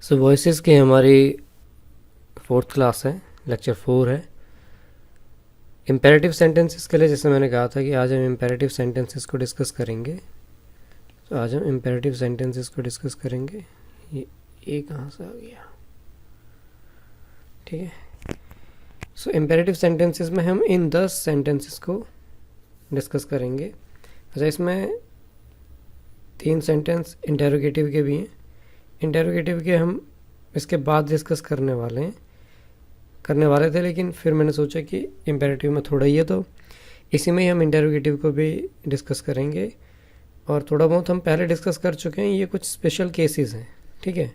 सो voices की हमारी fourth class है, लेक्चर 4 है। इम्पेरेटिव सेंटेंसेस के लिए जैसे मैंने कहा था कि आज हम इम्पेरेटिव सेंटेंसेस को डिस्कस करेंगे। तो आज हम इम्पेरेटिव सेंटेंसेस को डिस्कस करेंगे। ये कहाँ से आ गया? ठीक है। सो इम्पेरेटिव सेंटेंसेस में हम इन 10 सेंटेंसेस को डिस्कस करेंगे। अच्छा, इसमें 3 सेंटेंस इंटेरोगेटिव के भी हैं। इंटेरोगेटिव के हम इसके बाद डिस्कस करने वाले थे, लेकिन फिर मैंने सोचा कि इम्पेरेटिव में थोड़ा ही है तो इसी में ही हम इंटेरोगेटिव को भी डिस्कस करेंगे। और थोड़ा बहुत हम पहले डिस्कस कर चुके हैं, ये कुछ स्पेशल केसेस हैं। ठीक है,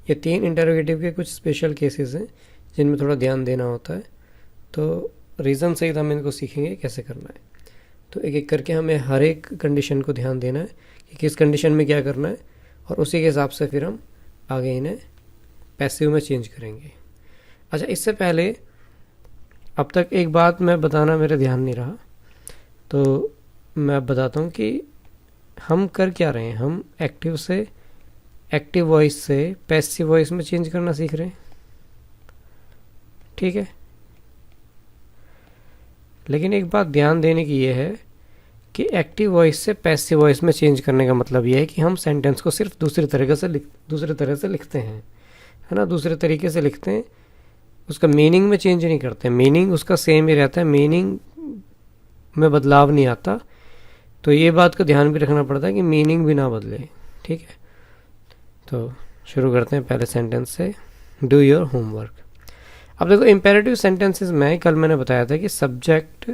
ये 3 इंटेरोगेटिव के कुछ स्पेशल केसेस हैं जिनमें थोड़ा ध्यान देना होता है। तो रीज़न सहित हम इनको सीखेंगे कैसे करना है। तो एक एक करके हमें हर एक कंडीशन को ध्यान देना है कि किस कंडीशन में क्या करना है, और उसी के हिसाब से फिर हम आगे इन्हें पैसिव में चेंज करेंगे। अच्छा, इससे पहले अब तक एक बात मैं बताना मेरे ध्यान नहीं रहा, तो मैं अब बताता हूँ कि हम कर क्या रहे हैं। हम एक्टिव वॉइस से पैसिव वॉइस में चेंज करना सीख रहे हैं। ठीक है, लेकिन एक बात ध्यान देने की ये है कि एक्टिव वॉइस से पैसिव वॉइस में चेंज करने का मतलब ये है कि हम सेंटेंस को सिर्फ दूसरे तरह से लिखते हैं, है ना, दूसरे तरीके से लिखते हैं। उसका मीनिंग में चेंज नहीं करते, मीनिंग उसका सेम ही रहता है, मीनिंग में बदलाव नहीं आता। तो ये बात का ध्यान भी रखना पड़ता है कि मीनिंग भी ना बदले। ठीक है, तो शुरू करते हैं पहले सेंटेंस से, डू योर होमवर्क। अब देखो, इम्पेरेटिव सेंटेंसेस में कल मैंने बताया था कि सब्जेक्ट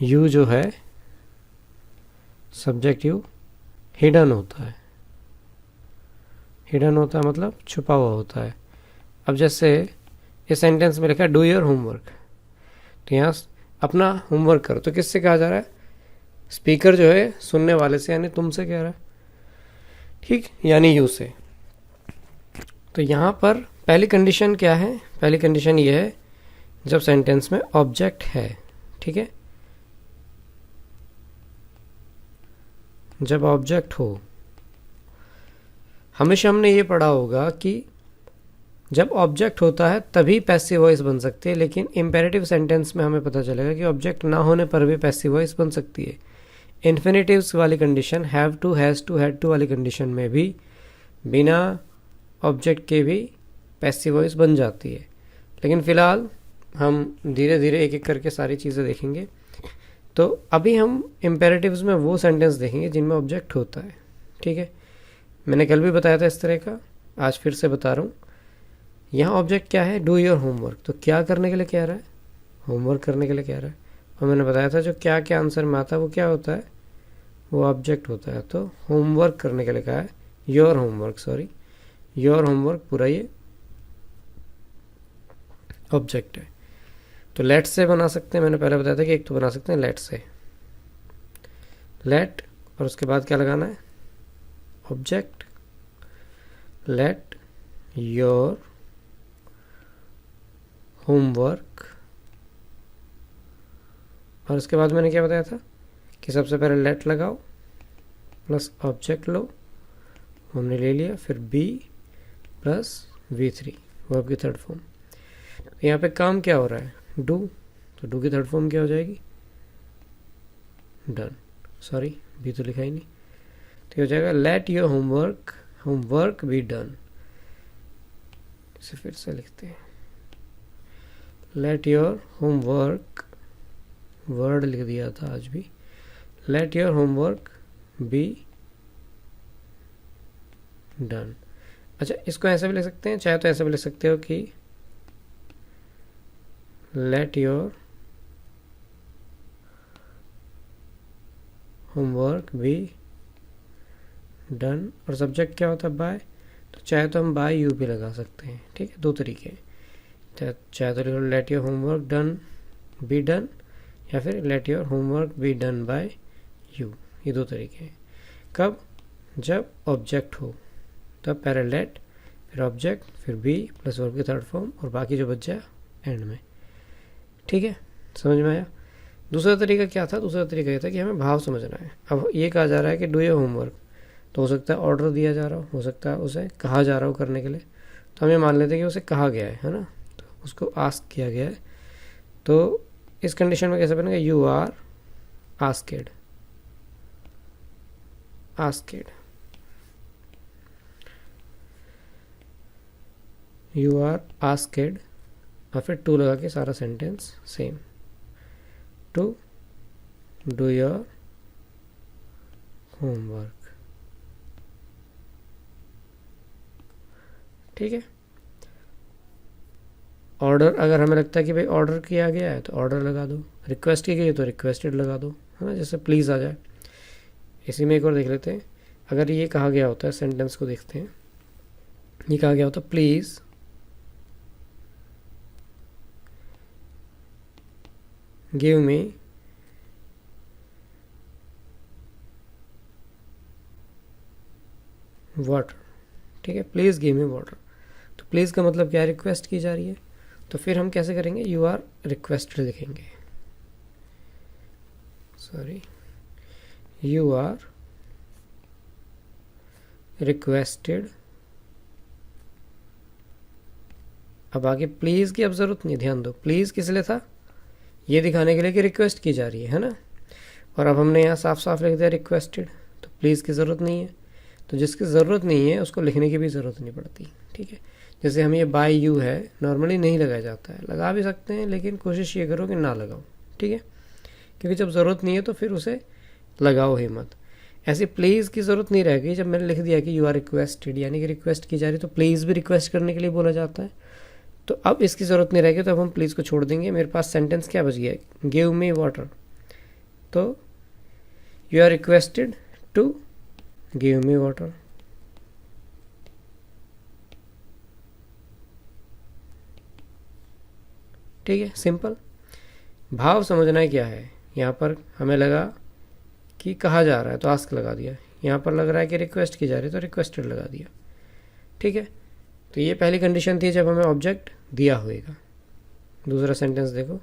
यू जो है, सब्जेक्ट यू हिडन होता है। हिडन होता है मतलब छुपा हुआ होता है। अब जैसे इस सेंटेंस में लिखा है डू योर होमवर्क, तो यहाँ अपना होमवर्क करो, तो किससे कहा जा रहा है? स्पीकर जो है सुनने वाले से, यानी तुमसे कह रहा है। ठीक, यानी यू से। तो यहाँ पर पहली कंडीशन क्या है? पहली कंडीशन ये है जब सेंटेंस में ऑब्जेक्ट है। ठीक है, जब ऑब्जेक्ट हो, हमेशा हमने ये पढ़ा होगा कि जब ऑब्जेक्ट होता है तभी पैसिव वॉइस बन सकती है, लेकिन इम्पेरेटिव सेंटेंस में हमें पता चलेगा कि ऑब्जेक्ट ना होने पर भी पैसिव वॉइस बन सकती है। इन्फिनेटिव्स वाली condition, have to, has to, had to वाली कंडीशन में भी बिना ऑब्जेक्ट के भी पैसिव वॉइस बन जाती है। लेकिन फ़िलहाल हम धीरे धीरे एक एक करके सारी चीज़ें देखेंगे। तो अभी हम इम्पेरेटिव्स में वो सेंटेंस देखेंगे जिनमें ऑब्जेक्ट होता है। ठीक है, मैंने कल भी बताया था इस तरह का, आज फिर से बता रहा हूँ। यहाँ ऑब्जेक्ट क्या है? Do your homework. तो क्या करने के लिए कह रहा है? होमवर्क करने के लिए कह रहा है। और मैंने बताया था जो क्या क्या आंसर में आता है वो क्या होता है? वो ऑब्जेक्ट होता है। तो होमवर्क करने के लिए कहा है, your homework, sorry, your homework पूरा ये ऑब्जेक्ट है। तो लेट से बना सकते हैं, मैंने पहले बताया था कि एक तो बना सकते हैं लेट से, लेट, और उसके बाद क्या लगाना है? Object, let your homework. और उसके बाद मैंने क्या बताया था कि सबसे पहले लेट लगाओ प्लस ऑब्जेक्ट लो, हमने ले लिया, फिर बी प्लस V3, वर्ब की थर्ड फॉर्म। यहाँ पे काम क्या हो रहा है? डू, तो डू की थर्ड फॉर्म क्या हो जाएगी? डन, सॉरी बी तो लिखा ही नहीं, तो हो जाएगा let your homework be done. इसे फिर से लिखते हैं, लेट योर होमवर्क, वर्ड लिख दिया था आज भी, let your homework be done. अच्छा, इसको ऐसे भी लिख सकते हैं, चाहे तो ऐसे भी लिख सकते हो कि let your homework be done, और सब्जेक्ट क्या होता है? बाय। तो चाहे तो हम बाय यू भी लगा सकते हैं। ठीक है, दो तरीके हैं, चाहे तो let your homework done be done, या फिर let your homework be done by you. ये दो तरीके हैं। कब? जब ऑब्जेक्ट हो, तब पहले लेट, फिर ऑब्जेक्ट, फिर बी प्लस वर्ब की थर्ड फॉर्म, और बाकी जो बच जाए एंड में। ठीक है, समझ में आया? दूसरा तरीका क्या था? दूसरा तरीका ये था कि हमें भाव समझना है। अब ये कहा जा रहा है कि डू योर होमवर्क, तो हो सकता है ऑर्डर दिया जा रहा हो सकता है उसे कहा जा रहा हो करने के लिए, तो हम ये मान लेते हैं कि उसे कहा गया है ना, तो उसको आस्क किया गया है। तो इस कंडीशन में कैसे बनेगा, you are asked, asked, you are asked, और फिर टू लगा के सारा sentence same, to do your homework. ठीक है। ऑर्डर, अगर हमें लगता है कि भाई ऑर्डर किया गया है तो ऑर्डर लगा दो, रिक्वेस्ट की गई है तो रिक्वेस्टेड लगा दो, है ना, जैसे प्लीज़ आ जाए। इसी में एक और देख लेते हैं, अगर ये कहा गया होता है, सेंटेंस को देखते हैं, ये कहा गया होता प्लीज़ गिव मी वाटर। ठीक है, प्लीज़ गिव मी वाटर, तो प्लीज़ का मतलब क्या है, रिक्वेस्ट की जा रही है। तो फिर हम कैसे करेंगे, यू आर रिक्वेस्टेड लिखेंगे, सॉरी, यू आर रिक्वेस्टेड। अब आगे प्लीज़ की अब ज़रूरत नहीं, ध्यान दो, प्लीज़ किस लिए था, ये दिखाने के लिए कि रिक्वेस्ट की जा रही है ना, और अब हमने यहाँ साफ साफ लिख दिया रिक्वेस्टेड, तो प्लीज़ की ज़रूरत नहीं है। तो जिसकी ज़रूरत नहीं है उसको लिखने की भी ज़रूरत नहीं पड़ती। ठीक है, जैसे हम ये बाय यू है, नॉर्मली नहीं लगाया जाता है, लगा भी सकते हैं लेकिन कोशिश ये करो कि ना लगाओ। ठीक है, क्योंकि जब ज़रूरत नहीं है तो फिर उसे लगाओ ही मत। ऐसे प्लीज़ की ज़रूरत नहीं रहेगी जब मैंने लिख दिया कि यू आर रिक्वेस्टेड, यानी कि रिक्वेस्ट की जा रही, तो प्लीज़ भी रिक्वेस्ट करने के लिए बोला जाता है। तो अब इसकी ज़रूरत नहीं रहेगी, तो अब हम प्लीज़ को छोड़ देंगे। मेरे पास सेंटेंस क्या बच गया, गिव मी वाटर, तो you are requested to give me water. ठीक है, सिंपल। भाव समझना है क्या है, यहाँ पर हमें लगा कि कहा जा रहा है तो आस्क लगा दिया, यहाँ पर लग रहा है कि रिक्वेस्ट की जा रही है तो रिक्वेस्टेड लगा दिया। ठीक है, तो ये पहली कंडीशन थी जब हमें ऑब्जेक्ट दिया होएगा। दूसरा सेंटेंस देखो,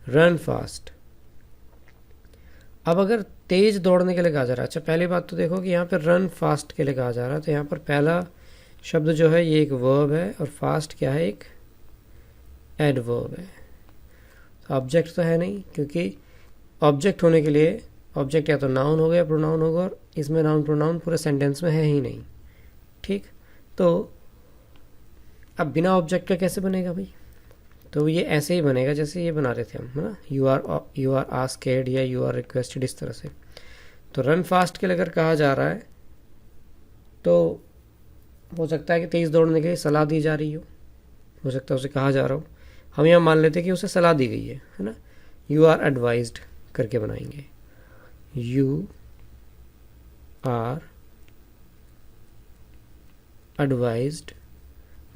रन फास्ट। अब अगर तेज दौड़ने के लिए कहा जा रहा है, अच्छा पहली बात तो देखो कि यहाँ पर रन फास्ट के लिए कहा जा रहा है, तो यहाँ पर पहला शब्द जो है ये एक वर्ब है, और फास्ट क्या है, एक एडवर्ब है। तो ऑब्जेक्ट तो है नहीं, क्योंकि ऑब्जेक्ट होने के लिए ऑब्जेक्ट या तो नाउन होगा या प्रोनाउन होगा, और इसमें नाउन प्रोनाउन पूरे सेंटेंस में है ही नहीं। ठीक, तो अब बिना ऑब्जेक्ट का कैसे बनेगा भाई, तो ये ऐसे ही बनेगा जैसे ये बना रहे थे हम, है ना, यू आर आस्क्ड या यू आर रिक्वेस्टेड, इस तरह से। तो रन फास्ट के लिए अगर कहा जा रहा है तो हो सकता है कि तेज़ दौड़ने के लिए सलाह दी जा रही हो सकता है उसे कहा जा रहा हो। हम यहाँ मान लेते हैं कि उसे सलाह दी गई है ना, यू आर एडवाइज्ड करके बनाएंगे, यू आर एडवाइज्ड,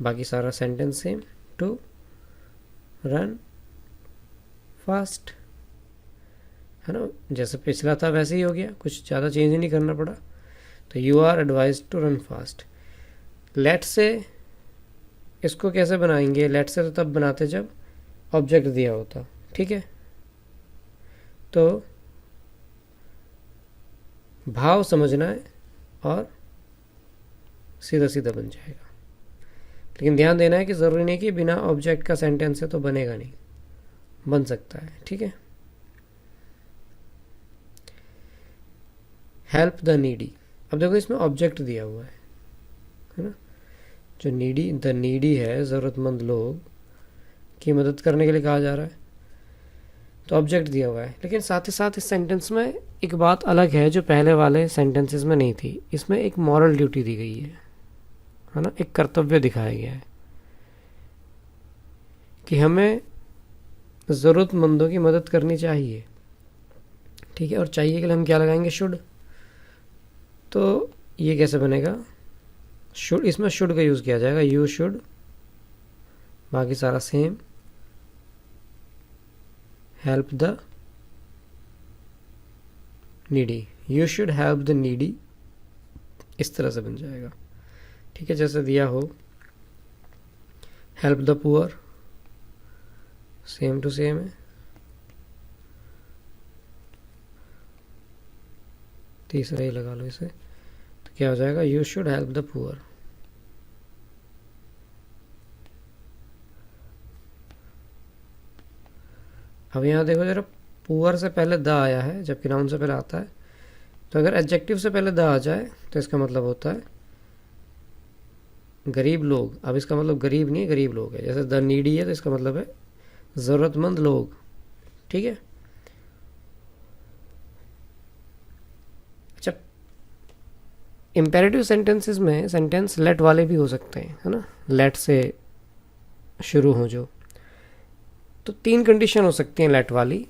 बाकी सारा sentence same, to run fast, है ना, जैसे पिछला था वैसे ही हो गया, कुछ ज़्यादा चेंज ही नहीं करना पड़ा। तो you are advised to run fast. Let से इसको कैसे बनाएंगे, लेट से तो तब बनाते जब ऑब्जेक्ट दिया होता। ठीक है, तो भाव समझना है और सीधा सीधा बन जाएगा। लेकिन ध्यान देना है कि ज़रूरी नहीं कि बिना ऑब्जेक्ट का सेंटेंस है तो बनेगा नहीं, बन सकता है। ठीक है, हेल्प द नीडी। अब देखो इसमें ऑब्जेक्ट दिया हुआ है ना, जो नीडी, द नीडी है, ज़रूरतमंद लोग की मदद करने के लिए कहा जा रहा है, तो ऑब्जेक्ट दिया हुआ है। लेकिन साथ ही साथ इस सेंटेंस में एक बात अलग है जो पहले वाले सेंटेंसेस में नहीं थी। इसमें एक मॉरल ड्यूटी दी गई है ना, एक कर्तव्य दिखाया गया है कि हमें ज़रूरतमंदों की मदद करनी चाहिए। ठीक है, और चाहिए के लिए हम क्या लगाएंगे, शुड। तो ये कैसे बनेगा, शुड, इसमें शुड का यूज़ किया जाएगा, यू शुड, बाकी सारा same, help the needy, you should help the needy, इस तरह से बन जाएगा। ठीक है, जैसे दिया हो, help the poor, same to same है। तीसरा ही लगा लो इसे, तो क्या हो जाएगा, you should help the poor. अब यहाँ देखो जरा, पुअर से पहले द आया है जबकि नाउन से पहले आता है, तो अगर एडजेक्टिव से पहले द आ जाए तो इसका मतलब होता है गरीब लोग। अब इसका मतलब गरीब नहीं है, गरीब लोग है। जैसे द नीडी है तो इसका मतलब है ज़रूरतमंद लोग, ठीक है। अच्छा, इम्पेरेटिव सेंटेंसेस में सेंटेंस लेट वाले भी हो सकते हैं, है ना, लेट से शुरू हो जो। तो 3 कंडीशन हो सकती हैं लेट वाली।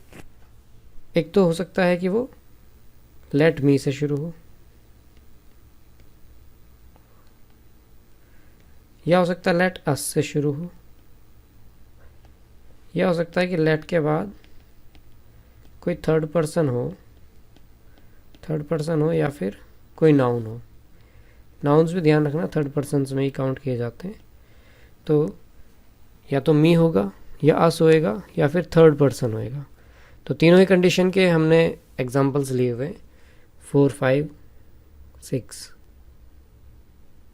एक तो हो सकता है कि वो लेट मी से शुरू हो, या हो सकता है लेट अस से शुरू हो, या हो सकता है कि लेट के बाद कोई थर्ड पर्सन हो या फिर कोई नाउन हो। नाउन्स भी ध्यान रखना थर्ड पर्सन में ही काउंट किए जाते हैं। तो या तो मी होगा या अस होएगा या फिर थर्ड पर्सन होएगा। तो तीनों ही कंडीशन के हमने एग्जांपल्स लिए हुए, 4, 5, 6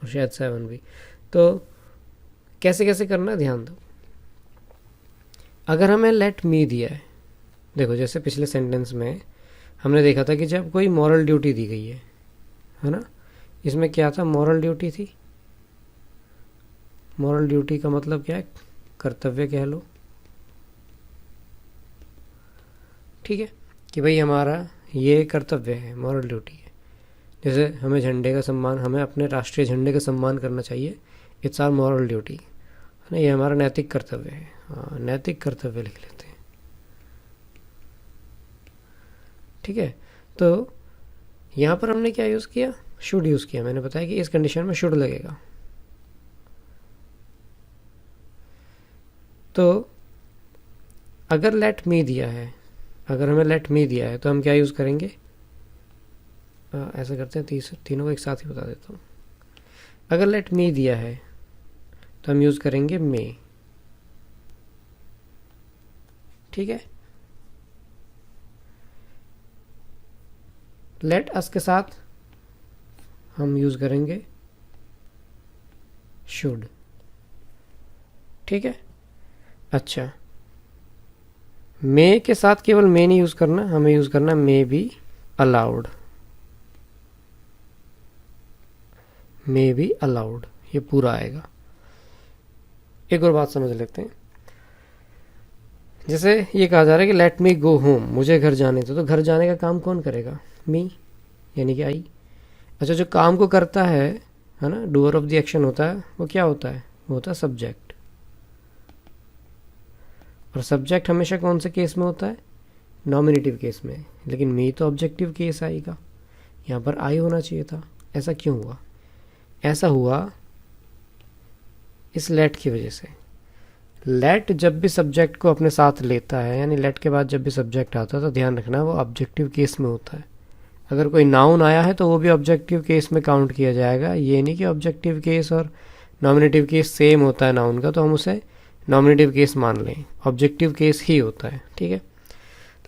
और शायद 7 भी। तो कैसे कैसे करना ध्यान दो। अगर हमें लेट मी दिया है, देखो जैसे पिछले सेंटेंस में हमने देखा था कि जब कोई मॉरल ड्यूटी दी गई है ना, इसमें क्या था, मॉरल ड्यूटी थी। मॉरल ड्यूटी का मतलब क्या है, कर्तव्य कह लो, ठीक है, कि भाई हमारा ये कर्तव्य है, मॉरल ड्यूटी है। जैसे हमें झंडे का सम्मान, हमें अपने राष्ट्रीय झंडे का सम्मान करना चाहिए, इट्स आवर मॉरल ड्यूटी, है ना, ये हमारा नैतिक कर्तव्य है। हाँ, नैतिक कर्तव्य लिख लेते हैं, ठीक है। तो यहाँ पर हमने क्या यूज़ किया, शुड यूज़ किया। मैंने बताया कि इस कंडीशन में शुड लगेगा। तो अगर लेट मी दिया है, अगर हमें लेट मी दिया है तो हम क्या यूज़ करेंगे, ऐसा करते हैं, तीनों को एक साथ ही बता देता हूँ। अगर लेट मी दिया है तो हम यूज़ करेंगे मे, ठीक है। लेट अस के साथ हम यूज़ करेंगे शुड, ठीक है। अच्छा, मे के साथ केवल मे नहीं यूज़ करना, हमें यूज़ करना मे be allowed, may be allowed, ये पूरा आएगा। एक और बात समझ लेते हैं। जैसे ये कहा जा रहा है कि लेट मी गो होम, मुझे घर जाने दो, तो घर जाने का काम कौन करेगा, मी, यानी कि आई। अच्छा, जो काम को करता है ना, डूअर ऑफ द एक्शन होता है, वो क्या होता है, वो होता है सब्जेक्ट। और सब्जेक्ट हमेशा कौन से केस में होता है, नॉमिनेटिव केस में। लेकिन मी तो ऑब्जेक्टिव केस आएगा, यहाँ पर आई होना चाहिए था। ऐसा क्यों हुआ, ऐसा हुआ इस लेट की वजह से। लेट जब भी सब्जेक्ट को अपने साथ लेता है, यानी लेट के बाद जब भी सब्जेक्ट आता है, तो ध्यान रखना वो ऑब्जेक्टिव केस में होता है। अगर कोई नाउन आया है तो वो भी ऑब्जेक्टिव केस में काउंट किया जाएगा। ये नहीं कि ऑब्जेक्टिव केस और नॉमिनेटिव केस सेम होता है नाउन का, तो हम उसे नॉमिनेटिव केस मान लें, ऑब्जेक्टिव केस ही होता है, ठीक है।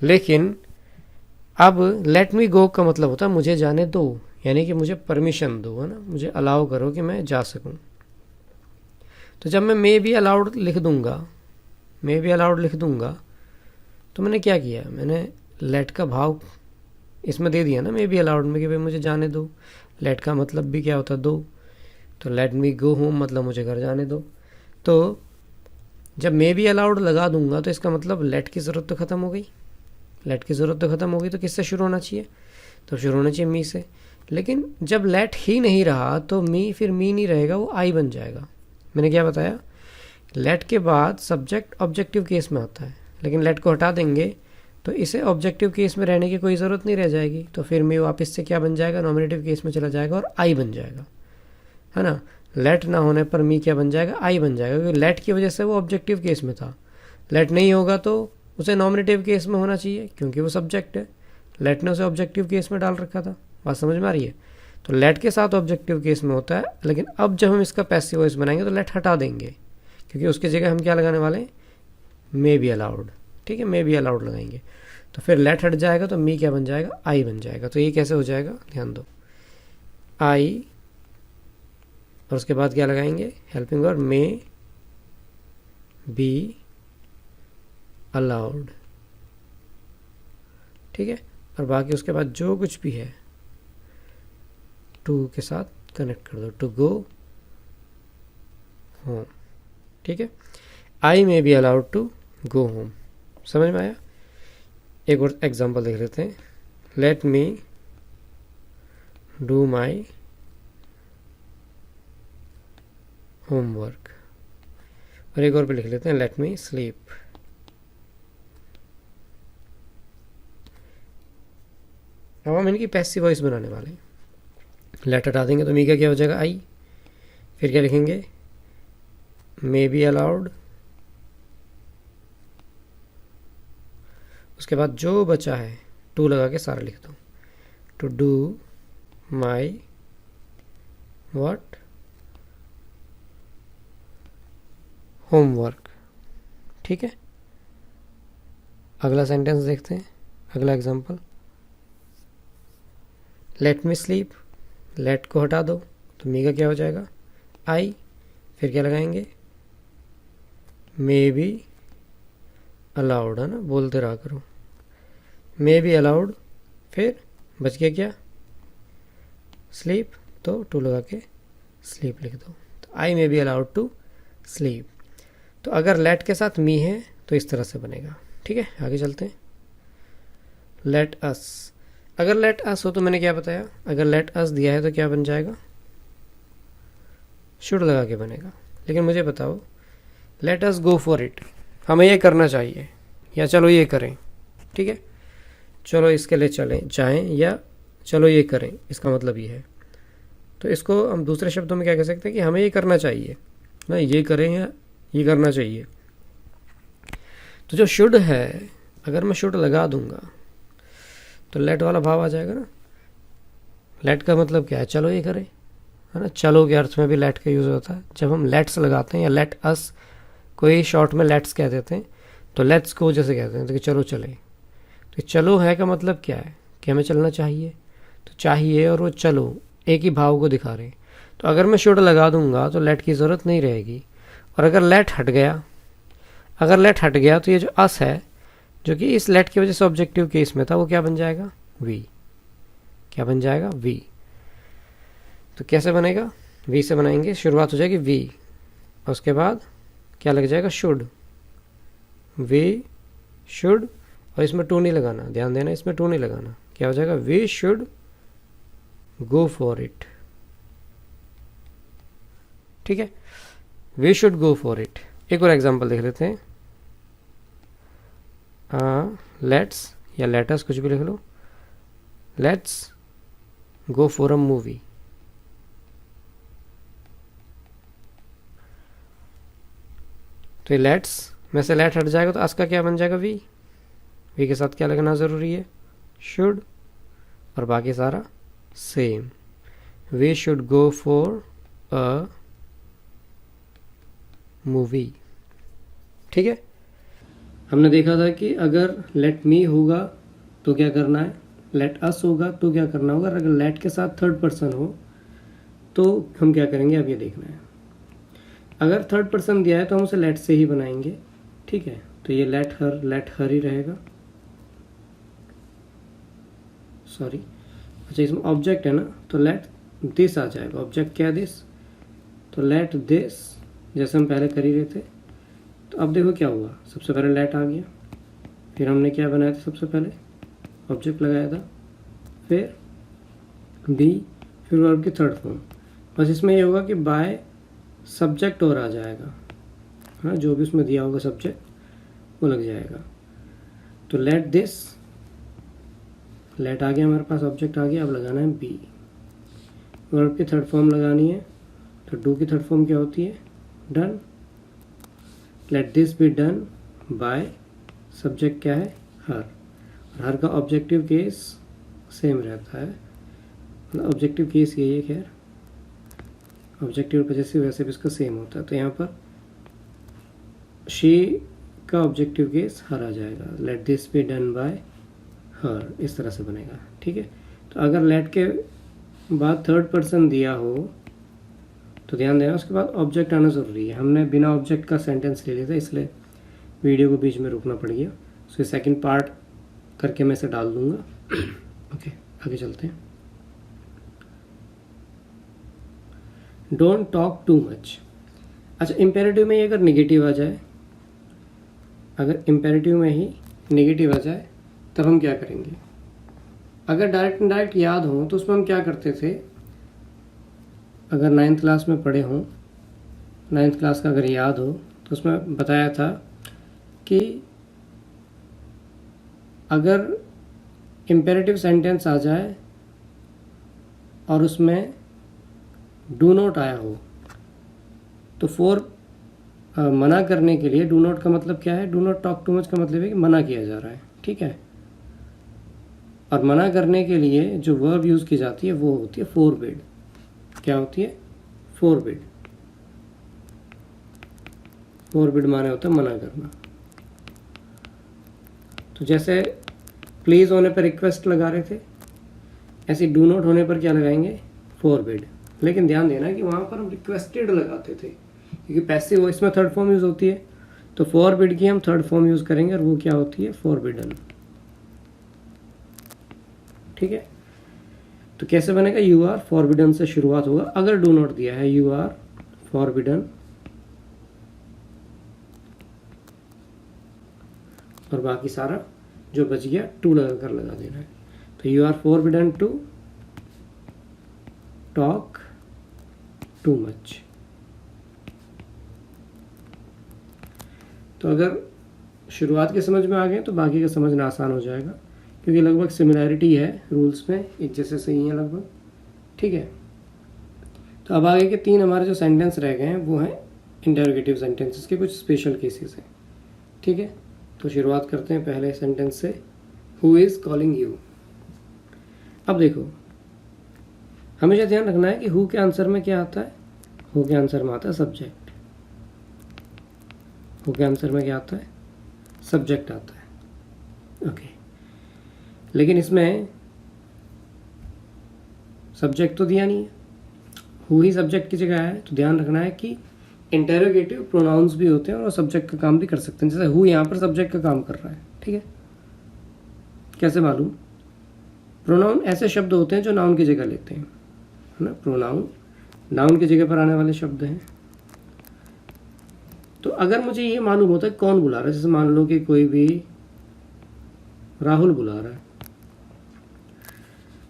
लेकिन अब लेट मी गो का मतलब होता है मुझे जाने दो, यानी कि मुझे परमिशन दो, है ना, मुझे अलाउ करो कि मैं जा सकूं। तो जब मैं मे बी अलाउड लिख दूंगा, मे बी अलाउड लिख दूंगा, तो मैंने क्या किया, मैंने लेट का भाव इसमें दे दिया ना, मे बी अलाउड में, कि भाई मुझे जाने दो। लेट का मतलब भी क्या होता है, दो। तो लेट मी गो होम मतलब मुझे घर जाने दो। तो जब मे बी अलाउड लगा दूंगा तो इसका मतलब लेट की ज़रूरत तो ख़त्म हो गई। लेट की ज़रूरत तो ख़त्म हो गई, तो किससे शुरू होना चाहिए, तो शुरू होना चाहिए मी से। लेकिन जब लेट ही नहीं रहा तो मी, फिर मी नहीं रहेगा, वो आई बन जाएगा। मैंने क्या बताया, लेट के बाद सब्जेक्ट ऑब्जेक्टिव केस में आता है, लेकिन लेट को हटा देंगे तो इसे ऑब्जेक्टिव केस में रहने की कोई ज़रूरत नहीं रह जाएगी। तो फिर मी वापस से क्या बन जाएगा, नॉमिनेटिव केस में चला जाएगा और आई बन जाएगा, है ना। लेट ना होने पर मी क्या बन जाएगा, आई बन जाएगा, क्योंकि लेट की वजह से वो ऑब्जेक्टिव केस में था। लेट नहीं होगा तो उसे नॉमिनेटिव केस में होना चाहिए, क्योंकि वो सब्जेक्ट है। लेट ने उसे ऑब्जेक्टिव केस में डाल रखा था। बात समझ में आ रही है। तो लेट के साथ ऑब्जेक्टिव केस में होता है, लेकिन अब जब हम इसका पैसिव वॉइस बनाएंगे तो लेट हटा देंगे, क्योंकि उसकी जगह हम क्या लगाने वाले हैं, मे बी अलाउड, ठीक है, मे बी अलाउड लगाएंगे। तो फिर लेट हट जाएगा तो मी क्या बन जाएगा, आई बन जाएगा। तो ये कैसे हो जाएगा, ध्यान दो, आई और उसके बाद क्या लगाएंगे, helping verb may be allowed, ठीक है। और बाकी उसके बाद जो कुछ भी है टू के साथ कनेक्ट कर दो, टू गो होम, ठीक है। I may be allowed to go home, समझ में आया। एक और एग्जांपल देख लेते हैं, let me do my homework. और एक और भी लिख लेते हैं, लेट मी स्लीप। अब हम इनकी पैसिव वॉइस बनाने वाले हैं। लेट हटा देंगे तो मी का क्या हो जाएगा, आई। फिर क्या लिखेंगे, मे बी अलाउड, उसके बाद जो बचा है टू लगा के सारा लिख दो, to do my what, homework, ठीक है। अगला सेंटेंस देखते हैं, अगला example, let me sleep, let को हटा दो तो मी का क्या हो जाएगा, आई। फिर क्या लगाएंगे, मे बी अलाउड, है ना, बोलते रहा करो, मे बी अलाउड। फिर बच गया क्या, स्लीप, तो टू लगा के स्लीप लिख दो, तो I may be allowed to sleep. तो अगर लेट के साथ मी है तो इस तरह से बनेगा, ठीक है। आगे चलते हैं, लेट अस। अगर लेट अस हो तो मैंने क्या बताया, अगर लेट अस दिया है तो क्या बन जाएगा, शुड लगा के बनेगा। लेकिन मुझे बताओ, let us go for it, हमें ये करना चाहिए, या चलो ये करें, ठीक है, चलो इसके लिए चलें जाएं, या चलो ये करें, इसका मतलब ये है। तो इसको हम दूसरे शब्दों में क्या कह सकते हैं कि हमें ये करना चाहिए ना, ये करें या ये करना चाहिए। तो जो शुड है, अगर मैं शुड लगा दूंगा तो लेट वाला भाव आ जाएगा ना। लेट का मतलब क्या है, चलो ये करें, है ना। चलो के अर्थ में भी लेट का यूज़ होता है। जब हम लेट्स लगाते हैं या लेट अस, कोई शॉर्ट में लेट्स कह देते हैं, तो लेट्स को जैसे कहते हैं तो कि चलो चले। तो चलो है का मतलब क्या है कि हमें चलना चाहिए, तो चाहिए और वो चलो एक ही भाव को दिखा रहे हैं। तो अगर मैं शुड लगा दूंगा तो लेट की ज़रूरत नहीं रहेगी। और अगर लेट हट गया, अगर लेट हट गया तो ये जो अस है, जो कि इस लेट की वजह से ऑब्जेक्टिव केस में था, वो क्या बन जाएगा, वी। क्या बन जाएगा, वी। तो कैसे बनेगा, वी से बनाएंगे, शुरुआत हो जाएगी वी, और उसके बाद क्या लग जाएगा, शुड, वी शुड। और इसमें टू नहीं लगाना, ध्यान देना, इसमें टू नहीं लगाना। क्या हो जाएगा, we should go for it, ठीक है, we should go for it. एक और एग्जांपल देख लेते हैं, लेट्स या लेटस, कुछ भी लिख लो, let's go for a movie. तो ये लेट्स में से लेट हट जाएगा तो अस का क्या बन जाएगा, वी। वी के साथ क्या लगना ज़रूरी है, शुड, और बाकी सारा same. We should go for a movie, ठीक है। हमने देखा था कि अगर लेट मी होगा तो क्या करना है, लेट अस होगा तो क्या करना होगा। अगर लेट के साथ थर्ड पर्सन हो तो हम क्या करेंगे, अब ये देखना है। अगर थर्ड पर्सन दिया है तो हम उसे लेट से ही बनाएंगे, ठीक है। तो ये लेट हर ही रहेगा, सॉरी, अच्छा इसमें ऑब्जेक्ट है ना, तो लेट दिस आ जाएगा। ऑब्जेक्ट क्या है, दिस, तो लेट दिस, जैसे हम पहले कर ही रहे थे। तो अब देखो क्या हुआ, सबसे पहले लेट आ गया, फिर हमने क्या बनाया था, सबसे पहले ऑब्जेक्ट लगाया था, फिर बी, फिर वर्ब की थर्ड फॉर्म। बस इसमें ये होगा कि बाय सब्जेक्ट और आ जाएगा, हाँ, जो भी उसमें दिया होगा सब्जेक्ट वो लग जाएगा। तो लेट दिस, लेट आ गया हमारे पास, ऑब्जेक्ट आ गया, अब लगाना है बी। वर्ब की थर्ड फॉर्म लगानी है, तो डू की थर्ड फॉर्म क्या होती है, done. Let this be done by, subject क्या है, हर। और हर का ऑब्जेक्टिव केस सेम रहता है, मतलब ऑब्जेक्टिव केस यही है, खैर ऑब्जेक्टिव वजह वैसे भी इसका सेम होता है। तो यहाँ पर शी का ऑब्जेक्टिव केस हर आ जाएगा, let this be done by हर, इस तरह से बनेगा। ठीक है, तो अगर लेट के बाद थर्ड पर्सन दिया हो तो ध्यान देना उसके बाद ऑब्जेक्ट आना ज़रूरी है। हमने बिना ऑब्जेक्ट का सेंटेंस ले लिया था, इसलिए वीडियो को बीच में रुकना पड़ गया। सो सेकंड पार्ट करके मैं इसे डाल दूंगा। ओके, आगे चलते हैं। Don't talk too much. अच्छा, इम्पेरेटिव में ही अगर नेगेटिव आ जाए, अगर इम्पेरेटिव में ही नेगेटिव आ जाए तब हम क्या करेंगे? अगर डायरेक्ट इनडायरेक्ट याद हो तो उसमें हम क्या करते थे? अगर 9th क्लास में पढ़े हों, 9th क्लास का अगर याद हो तो उसमें बताया था कि अगर इम्पेरेटिव सेंटेंस आ जाए और उसमें डू नॉट आया हो तो फॉर मना करने के लिए, डू नॉट का मतलब क्या है? Do not talk too much का मतलब है कि मना किया जा रहा है। ठीक है, और मना करने के लिए जो वर्ब यूज़ की जाती है वो होती है फोरबिड। क्या होती है? फोरबिड। फोरबिड माने होता है मना करना। तो जैसे प्लीज़ होने पर रिक्वेस्ट लगा रहे थे, ऐसे डू नॉट होने पर क्या लगाएंगे? फोरबिड। लेकिन ध्यान देना कि वहाँ पर हम रिक्वेस्टेड लगाते थे, क्योंकि पैसिव वॉइस में थर्ड फॉर्म यूज़ होती है। तो फोरबिड की हम थर्ड फॉर्म यूज़ करेंगे और वो क्या होती है? फोरबिडन। ठीक है, तो कैसे बनेगा? यू आर फॉरबिडन से शुरुआत होगा अगर डू नॉट दिया है। यू आर फॉरबिडन और बाकी सारा जो बच गया टू लगा कर लगा देना है। तो you are forbidden to talk too much. तो अगर शुरुआत के समझ में आ गए तो बाकी का समझना आसान हो जाएगा, क्योंकि लगभग सिमिलैरिटी है रूल्स में, एक जैसे सही है लगभग। ठीक है, तो अब आगे के 3 हमारे जो सेंटेंस रह गए हैं वो हैं इंटरोगेटिव सेंटेंसेस के कुछ स्पेशल केसेस हैं। ठीक है, तो शुरुआत करते हैं पहले सेंटेंस से, हु इज़ कॉलिंग यू। अब देखो, हमेशा ध्यान रखना है कि हु के आंसर में क्या आता है? हु के आंसर में आता है सब्जेक्ट। हु के आंसर में क्या आता है? सब्जेक्ट आता है। ओके, लेकिन इसमें सब्जेक्ट तो दिया नहीं है, हु ही सब्जेक्ट की जगह है। तो ध्यान रखना है कि इंटेरोगेटिव प्रोनाउंस भी होते हैं और सब्जेक्ट का काम भी कर सकते हैं। जैसे हु यहाँ पर सब्जेक्ट का काम कर रहा है। ठीक है, कैसे मालूम? प्रोनाउन ऐसे शब्द होते हैं जो नाउन की जगह लेते हैं, है ना। प्रोनाउन नाउन की जगह पर आने वाले शब्द हैं। तो अगर मुझे ये मालूम होता है कौन बुला रहा है, जैसे मान लो कि कोई भी राहुल बुला रहा है,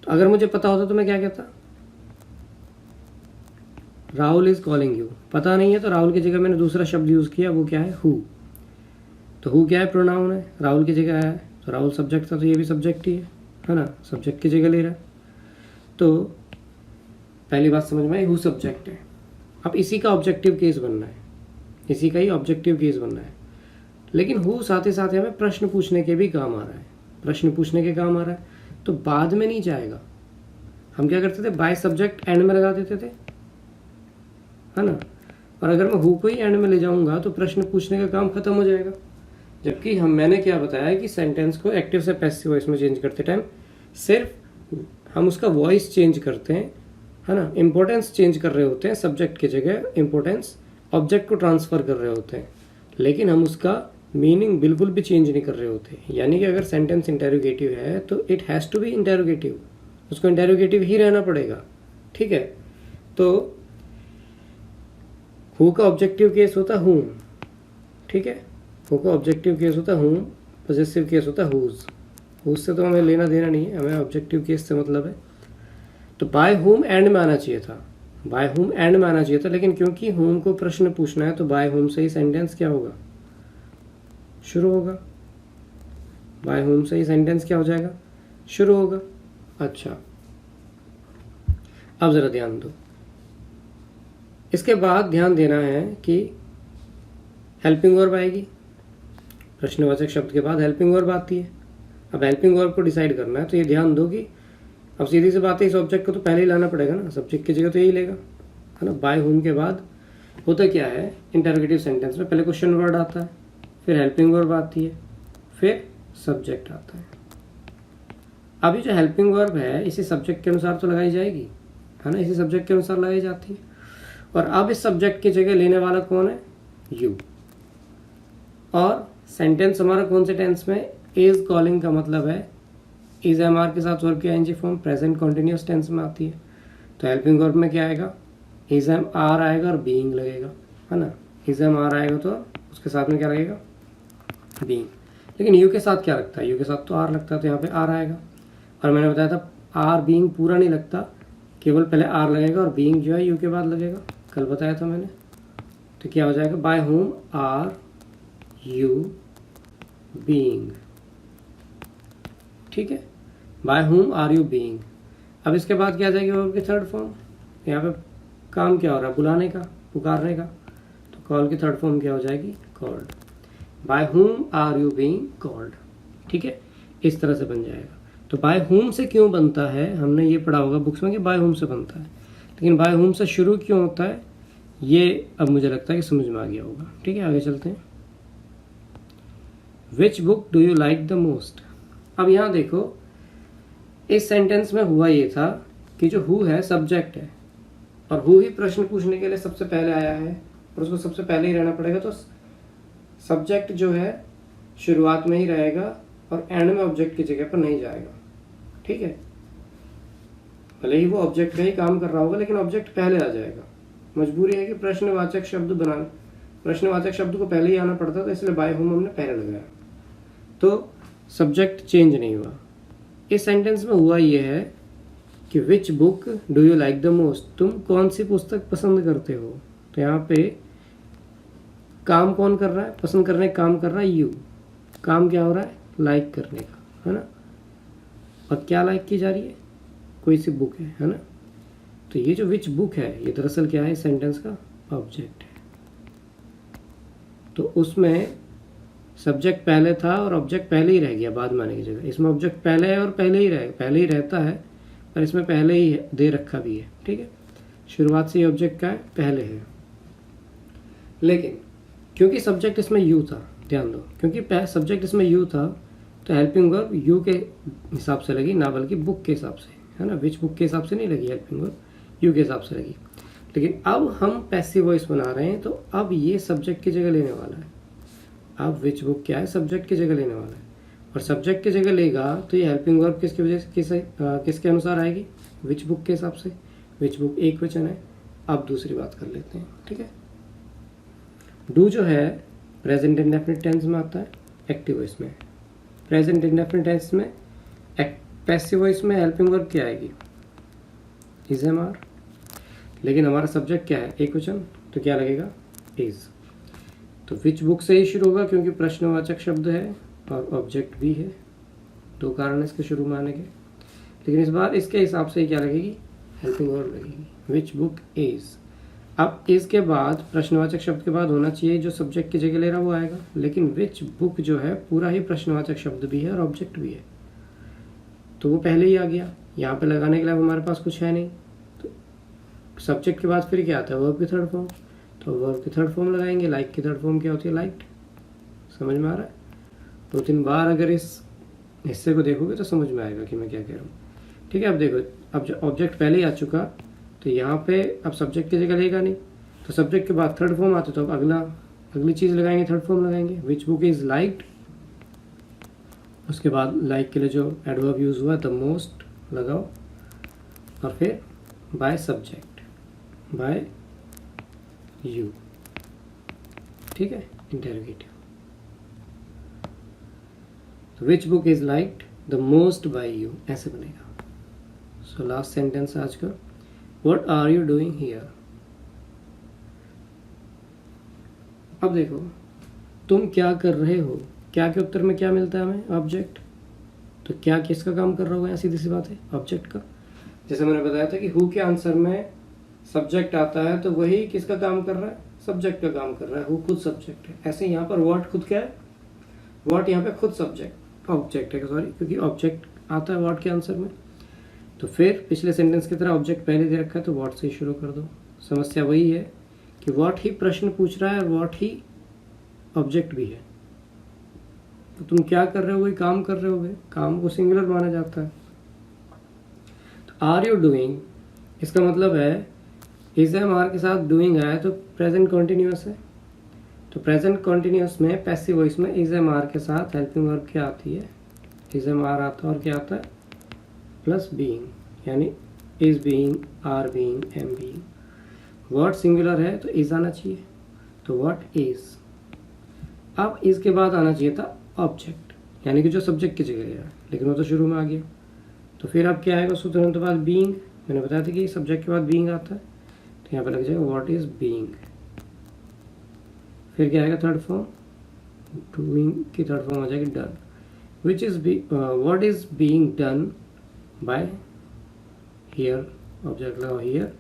तो अगर मुझे पता होता तो मैं क्या कहता? Rahul is calling you. पता नहीं है तो राहुल की जगह मैंने दूसरा शब्द यूज किया, वो क्या है? हु। तो हु क्या है? प्रोनाउन है, राहुल की जगह है, तो राहुल सब्जेक्ट था तो ये भी सब्जेक्ट ही है ना, सब्जेक्ट की जगह ले रहा है। तो पहली बात समझ में आई, हु सब्जेक्ट है। अब इसी का ऑब्जेक्टिव केस बनना है, इसी का ही ऑब्जेक्टिव केस बनना है। लेकिन हु साथ ही साथ हमें प्रश्न पूछने के भी काम आ रहा है, प्रश्न पूछने के काम आ रहा है, तो बाद में नहीं जाएगा। हम क्या करते थे? बाय सब्जेक्ट एंड में लगा देते थे, है ना। और अगर मैं हु को ही एंड में ले जाऊंगा तो प्रश्न पूछने का काम खत्म हो जाएगा। जबकि मैंने क्या बताया कि सेंटेंस को एक्टिव से पैसिव वॉइस में चेंज करते टाइम सिर्फ हम उसका वॉइस चेंज करते हैं, है ना, इंपॉर्टेंस चेंज कर रहे होते हैं, सब्जेक्ट की जगह इंपॉर्टेंस ऑब्जेक्ट को ट्रांसफर कर रहे होते हैं, लेकिन हम उसका मीनिंग बिल्कुल भी चेंज नहीं कर रहे होते। यानी कि अगर सेंटेंस इंटेरोगेटिव है तो it has to be interrogative, उसको इंटेरोगेटिव ही रहना पड़ेगा। ठीक है, तो हु का ऑब्जेक्टिव केस होता हूँ। ठीक है, हु का ऑब्जेक्टिव केस होता हूँ, पॉजेसिव केस होता हुज। हुज से तो हमें लेना देना नहीं है, हमें ऑब्जेक्टिव केस से मतलब है। तो बाय हुम एंड में आना चाहिए था, बाय हुम एंड में आना चाहिए था, लेकिन क्योंकि हुम को प्रश्न पूछना है तो बाय हुम से ही सेंटेंस क्या होगा? शुरू होगा। बाय हुम से ही सेंटेंस क्या हो जाएगा? शुरू होगा। अच्छा, अब जरा ध्यान दो, इसके बाद ध्यान देना है कि हेल्पिंग वर्ब आएगी, प्रश्नवाचक शब्द के बाद हेल्पिंग वर्ब आती है। अब हेल्पिंग वर्ब को डिसाइड करना है, तो ये ध्यान दो कि अब सीधी सी बात है, इस ऑब्जेक्ट को तो पहले ही लाना पड़ेगा ना, सब्जेक्ट की जगह तो यही लेगा, है ना। बाय हुम के बाद होता क्या है इंटरोगेटिव सेंटेंस में? पहले क्वेश्चन वर्ड आता है, फिर हेल्पिंग वर्ब आती है, फिर सब्जेक्ट आता है। अभी जो हेल्पिंग वर्ब है इसी सब्जेक्ट के अनुसार तो लगाई जाएगी, है ना, इसी सब्जेक्ट के अनुसार लगाई जाती है। और अब इस सब्जेक्ट की जगह लेने वाला कौन है, यू। और सेंटेंस हमारा कौन से टेंस में, इज कॉलिंग का मतलब है इज एम आर के साथ वर्ब की ING form present continuous tense में आती है। तो हेल्पिंग वर्ब में क्या आएगा, इज एम आर आएगा और बीइंग लगेगा, है ना। इज एम आर आएगा तो उसके साथ में क्या लगेगा, बीइंग। लेकिन यू के साथ क्या लगता है, यू के साथ तो आर लगता है, तो यहाँ पे आर आएगा। और मैंने बताया था आर बीइंग पूरा नहीं लगता, केवल पहले आर लगेगा और बीइंग जो है यू के बाद लगेगा, कल बताया था मैंने। तो क्या हो जाएगा, by whom are you being, ठीक है, by whom are you being. अब इसके बाद क्या आ जाएगी वर्ब की थर्ड फॉर्म, यहाँ पे काम क्या हो रहा है, बुलाने का, पुकारने का, तो कॉल की थर्ड फॉर्म क्या हो जाएगी, called. By whom are you being called, ठीक है, इस तरह से बन जाएगा। तो बाय होम से क्यों बनता है, हमने ये पढ़ा होगा बुक्स में कि बाय होम से बनता है, लेकिन बाय होम से शुरू क्यों होता है ये अब मुझे लगता है कि समझ में आ गया होगा। ठीक है, आगे चलते हैं। Which book do you like the most. अब यहाँ देखो इस सेंटेंस में हुआ ये था कि जो हु है सब्जेक्ट है और हु ही प्रश्न पूछने के लिए सबसे पहले आया है और उसको सबसे पहले ही रहना पड़ेगा, तो सब्जेक्ट जो है शुरुआत में ही रहेगा और एंड में ऑब्जेक्ट की जगह पर नहीं जाएगा। ठीक है, भले ही वो ऑब्जेक्ट का ही काम कर रहा होगा लेकिन ऑब्जेक्ट पहले आ जाएगा। मजबूरी है कि प्रश्नवाचक शब्द बनाना, प्रश्नवाचक शब्द को पहले ही आना पड़ता था, इसलिए बाय होम हमने पहले लगाया, तो सब्जेक्ट चेंज नहीं हुआ। इस सेंटेंस में हुआ ये है कि which book do you like the most, तुम कौन सी पुस्तक पसंद करते हो। तो यहाँ पे काम कौन कर रहा है, पसंद करने का काम कर रहा है यू, काम क्या हो रहा है, लाइक करने का, है ना। और क्या लाइक की जा रही है, कोई सी बुक है ना। तो ये जो विच बुक है ये दरअसल क्या है, सेंटेंस का ऑब्जेक्ट है। तो उसमें सब्जेक्ट पहले था और ऑब्जेक्ट पहले ही रह गया बाद में आने की जगह। इसमें ऑब्जेक्ट पहले है और पहले ही रहता है, पर इसमें पहले ही दे रखा भी है। ठीक है, शुरुआत से ही ऑब्जेक्ट का है, पहले है। लेकिन क्योंकि सब्जेक्ट इसमें यू था, ध्यान दो, क्योंकि सब्जेक्ट इसमें यू था तो हेल्पिंग वर्ब यू के हिसाब से लगी, ना बल्कि बुक के हिसाब से, है ना। विच बुक के हिसाब से नहीं लगी हेल्पिंग वर्ब, यू के हिसाब से लगी। लेकिन अब हम पैसिव वॉइस बना रहे हैं, तो अब ये सब्जेक्ट की जगह लेने वाला है। अब विच बुक क्या है, सब्जेक्ट की जगह लेने वाला है, और सब्जेक्ट की जगह लेगा तो ये हेल्पिंग वर्ब किसकी वजह से किसके अनुसार आएगी, विच बुक के हिसाब से। विच बुक एक वचन है। अब दूसरी बात कर लेते हैं। ठीक है, डू जो है प्रेजेंट इंडेफिनिट टेंस में आता है, एक्टिव वॉइस में। प्रेजेंट इंडेफिनिट टेंस में, पैसिव वॉइस में हेल्पिंग वर्ब क्या आएगी, इज एम आर। लेकिन हमारा सब्जेक्ट क्या है, एक वचन, तो क्या लगेगा, इज। तो विच बुक से ही शुरू होगा क्योंकि प्रश्नवाचक शब्द है और ऑब्जेक्ट भी है, दो कारण इसके शुरू में आने के। लेकिन इस बार इसके हिसाब से ही क्या लगेगी, हेल्पिंग वर्ब लगेगी, विच बुक इज। अब इज के बाद प्रश्नवाचक शब्द के बाद होना चाहिए जो सब्जेक्ट की जगह ले रहा है वो आएगा, लेकिन विच बुक जो है पूरा ही प्रश्नवाचक शब्द भी है और ऑब्जेक्ट भी है, तो वो पहले ही आ गया। यहाँ पे लगाने के लिए हमारे पास कुछ है नहीं, तो सब्जेक्ट के बाद फिर क्या आता है, वर्ब की थर्ड फॉर्म। तो वर्ब की थर्ड फॉर्म लगाएंगे, लाइक की थर्ड फॉर्म क्या होती है, लाइक्ड। समझ में आ रहा है, दो तीन बार अगर इस हिस्से को देखोगे तो समझ में आएगा कि मैं क्या कह रहा हूँ। ठीक है, अब देखो, अब जो ऑब्जेक्ट पहले ही आ चुका तो यहाँ पे अब सब्जेक्ट की जगह लेगा नहीं, तो सब्जेक्ट के बाद थर्ड फॉर्म आते तो अब अगली चीज़ लगाएंगे, थर्ड फॉर्म लगाएंगे, विच बुक इज लाइक्ड। उसके बाद लाइक के लिए जो एडवर्ब यूज हुआ द मोस्ट लगाओ, और फिर बाय सब्जेक्ट, बाय यू। ठीक है, इंटरोगेटिव। तो which book is liked the most by you, ऐसे बनेगा। सो लास्ट सेंटेंस आज का, what are you doing here. अब देखो, तुम क्या कर रहे हो, क्या के उत्तर में क्या मिलता है हमें, ऑब्जेक्ट। तो क्या किसका काम कर रहा होगा, सीधी सी बात है, ऑब्जेक्ट का। जैसे मैंने बताया था कि हु के आंसर में सब्जेक्ट आता है तो वही किसका काम कर रहा है, सब्जेक्ट का काम कर रहा है, हु खुद सब्जेक्ट है। ऐसे यहाँ पर व्हाट खुद क्या है, व्हाट यहाँ पे खुद सब्जेक्ट ऑब्जेक्ट है, सॉरी, क्योंकि ऑब्जेक्ट आता है व्हाट के आंसर में। तो फिर पिछले सेंटेंस की तरह ऑब्जेक्ट पहले दे रखा है तो व्हाट से शुरू कर दो। समस्या वही है कि व्हाट ही प्रश्न पूछ रहा है और व्हाट ही ऑब्जेक्ट भी है। तो तुम क्या कर रहे हो, वही काम कर रहे हो, काम को सिंगुलर माना जाता है, आर यू डूइंग, इसका मतलब है इज एम आर के साथ डूइंग आया तो प्रेजेंट कॉन्टिन्यूस है। तो प्रेजेंट कॉन्टिन्यूस में पैसिव वॉइस में इज एम आर के साथ हेल्पिंग वर्ब क्या आती है, इज एम आर आता है और क्या आता है प्लस बीइंग, यानी is being, are being, am being. Word singular है तो इज आना चाहिए, तो व्हाट इज। अब इज के बाद आना चाहिए था ऑब्जेक्ट, यानी कि जो सब्जेक्ट की जगह है, लेकिन वो तो शुरू में आ गया। तो फिर अब क्या आएगा उसको तुरंत बाद बीइंग, मैंने बताया था कि सब्जेक्ट के बाद बीइंग आता है, तो यहाँ पे लग जाएगा व्हाट इज बीइंग। फिर क्या आएगा थर्ड फॉर्म, डूइंग की थर्ड फॉर्म आ जाएगी done, which is what is being done by, here object लगाओ हियर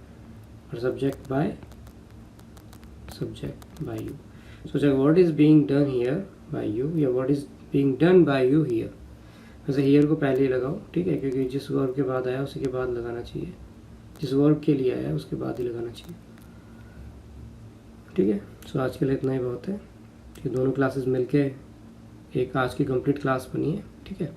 और सब्जेक्ट बाय यू। सोचा what is being done here by you या what is being done by you here. वैसे here को पहले ही लगाओ, ठीक है, क्योंकि जिस वर्ब के बाद आया उसी के बाद लगाना चाहिए, जिस वर्ब के लिए आया उसके बाद ही लगाना चाहिए, ठीक है। सो आज के लिए इतना ही बहुत है, कि दोनों क्लासेस मिलके एक आज की कंप्लीट क्लास बनी है, ठीक है।